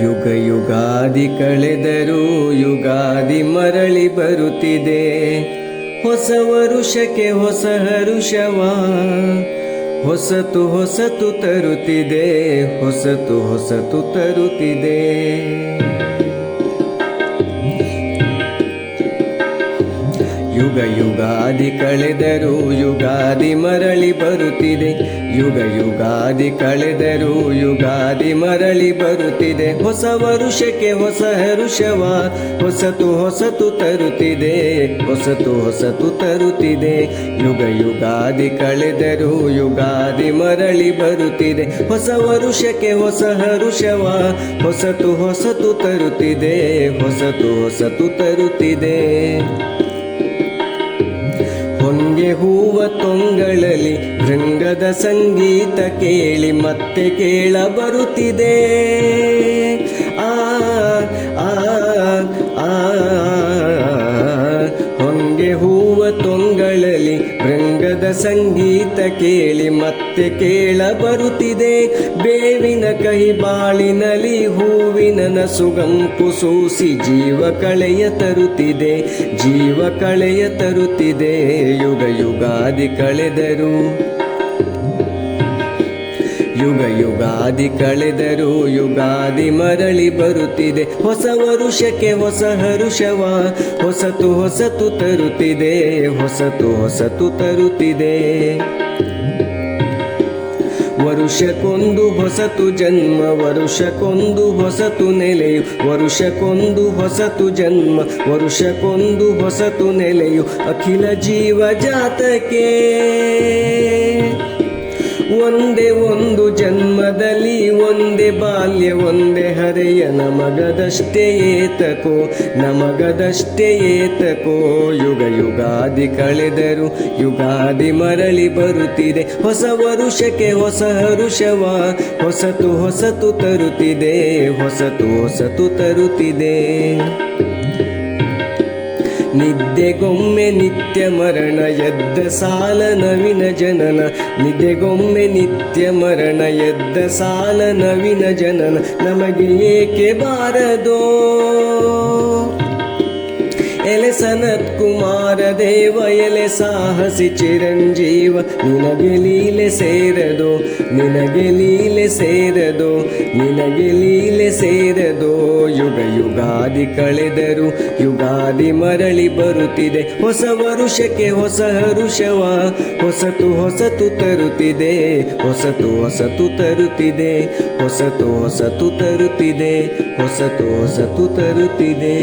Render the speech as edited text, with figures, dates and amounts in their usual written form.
ಯುಗ ಯುಗಾದಿ ಕಳೆದರೂ ಯುಗಾದಿ ಮರಳಿ ಬರುತ್ತಿದೆ. ಹೊಸ ವರುಷಕ್ಕೆ ಹೊಸ ಹರುಷವ ಹೊಸತು ಹೊಸತು ತರುತ್ತಿದೆ, ಹೊಸತು ಹೊಸತು ತರುತ್ತಿದೆ. ಯುಗ ಯುಗಾದಿ ಕಳೆದರೂ ಯುಗಾದಿ ಮರಳಿ ಬರುತ್ತಿದೆ. ಯುಗ ಯುಗಾದಿ ಕಳೆದರೂ ಯುಗಾದಿ ಮರಳಿ ಬರುತ್ತಿದೆ. ಹೊಸ ವರುಷಕ್ಕೆ ಹೊಸ ಹರುಷವ ಹೊಸತು ಹೊಸತು ತರುತ್ತಿದೆ, ಹೊಸತು ಹೊಸತು ತರುತ್ತಿದೆ. ಯುಗ ಯುಗಾದಿ ಕಳೆದರೂ ಯುಗಾದಿ ಮರಳಿ ಬರುತ್ತಿದೆ. ಹೊಸ ವರುಷಕ್ಕೆ ಹೊಸ ಹರುಷವ ಹೊಸತು ಹೊಸತು ತರುತ್ತಿದೆ, ಹೊಸತು ಹೊಸತು ತರುತ್ತಿದೆ. ಹೊಂಗೆ ಹೂವ ತೊಂಗಳಲ್ಲಿ ಭೃಂಗದ ಸಂಗೀತ ಕೇಳಿ ಮತ್ತೆ ಕೇಳ ಬರುತ್ತಿದೆ. ಆ ಆ ಆ ಹೊಂಗೆ ಹೂವ ತೊಂಗಳಲ್ಲಿ ಭೃಂಗದ ಸಂಗೀತ ಕೇಳಿ ಮತ್ತೆ ಕೇಳ ಬರುತ್ತಿದೆ. ಬೇವಿನ ಕಹಿ ಬಾಳಿನಲ್ಲಿ ಹೂವಿನ ನಸುಗಂಪು ಸೂಸಿ ಜೀವ ಕಳೆಯ ತರುತ್ತಿದೆ, ಜೀವ ಕಳೆಯ ತರುತ್ತಿದೆ. ಯುಗ ಯುಗಾದಿ ಕಳೆದರು ಯುಗ ಯುಗಾದಿ ಕಳೆದರೂ ಯುಗಾದಿ ಮರಳಿ ಬರುತ್ತಿದೆ. ಹೊಸ ವರುಷಕ್ಕೆ ಹೊಸ ಹರುಷವ ಹೊಸತು ಹೊಸತು ತರುತ್ತಿದೆ, ಹೊಸತು ಹೊಸತು ತರುತ್ತಿದೆ. ವರುಷಕ್ಕೊಂದು ಹೊಸತು ಜನ್ಮ, ವರುಷಕ್ಕೊಂದು ಹೊಸತು ನೆಲೆಯು, ವರುಷಕ್ಕೊಂದು ಹೊಸತು ಜನ್ಮ, ವರುಷಕ್ಕೊಂದು ಹೊಸತು ನೆಲೆಯು. ಅಖಿಲ ಜೀವ ಜಾತಕ್ಕೆ ಒಂದೇ ಒಂದು ಜನ್ಮದಲ್ಲಿ ಒಂದೇ ಬಾಲ್ಯ ಒಂದೇ ಹರೆಯ. ನಮಗದಷ್ಟೇ ಏತಕೋ, ನಮಗದಷ್ಟೇ ಏತಕೋ. ಯುಗ ಯುಗಾದಿ ಕಳೆದರೂ ಯುಗಾದಿ ಮರಳಿ ಬರುತ್ತಿದೆ. ಹೊಸ ವರುಷಕ್ಕೆ ಹೊಸ ಹರುಷವ ಹೊಸತು ಹೊಸತು ತರುತ್ತಿದೆ, ಹೊಸತು ಹೊಸತು ತರುತ್ತಿದೆ. ನಿದ್ದೆಗೊಮ್ಮೆ ನಿತ್ಯ ಮರಣ ಎದ್ದ ಸಾಲ ನವಿನ ಜನನ, ನಿದ್ದೆಗೊಮ್ಮೆ ನಿತ್ಯ ಮರಣ ಎದ್ದ ಸಾಲ ನವಿನ ಜನನ. ನಮಗೆ ಏಕೆ ಬಾರದೋ ಎಲೆ ಸನತ್ ಕುಮಾರ ದೇವ, ಎಲೆ ಸಾಹಸಿ ಚಿರಂಜೀವ. ನಿನಗೆ ಲೀಲೆ ಸೇರದೋ, ನಿನಗೆ ಲೀಲೆ ಸೇರದೋ, ನಿನಗೆ ಲೀಲೆ ಸೇರದೋ. ಯುಗ ಯುಗಾದಿ ಕಳೆದರೂ ಯುಗಾದಿ ಮರಳಿ ಬರುತ್ತಿದೆ. ಹೊಸ ವರುಷಕ್ಕೆ ಹೊಸ ಹರುಷವ ಹೊಸತು ಹೊಸತು ತರುತ್ತಿದೆ, ಹೊಸತು ಹೊಸತು ತರುತ್ತಿದೆ, ಹೊಸತು ಹೊಸತು ತರುತ್ತಿದೆ, ಹೊಸತು ಹೊಸತು ತರುತ್ತಿದೆ.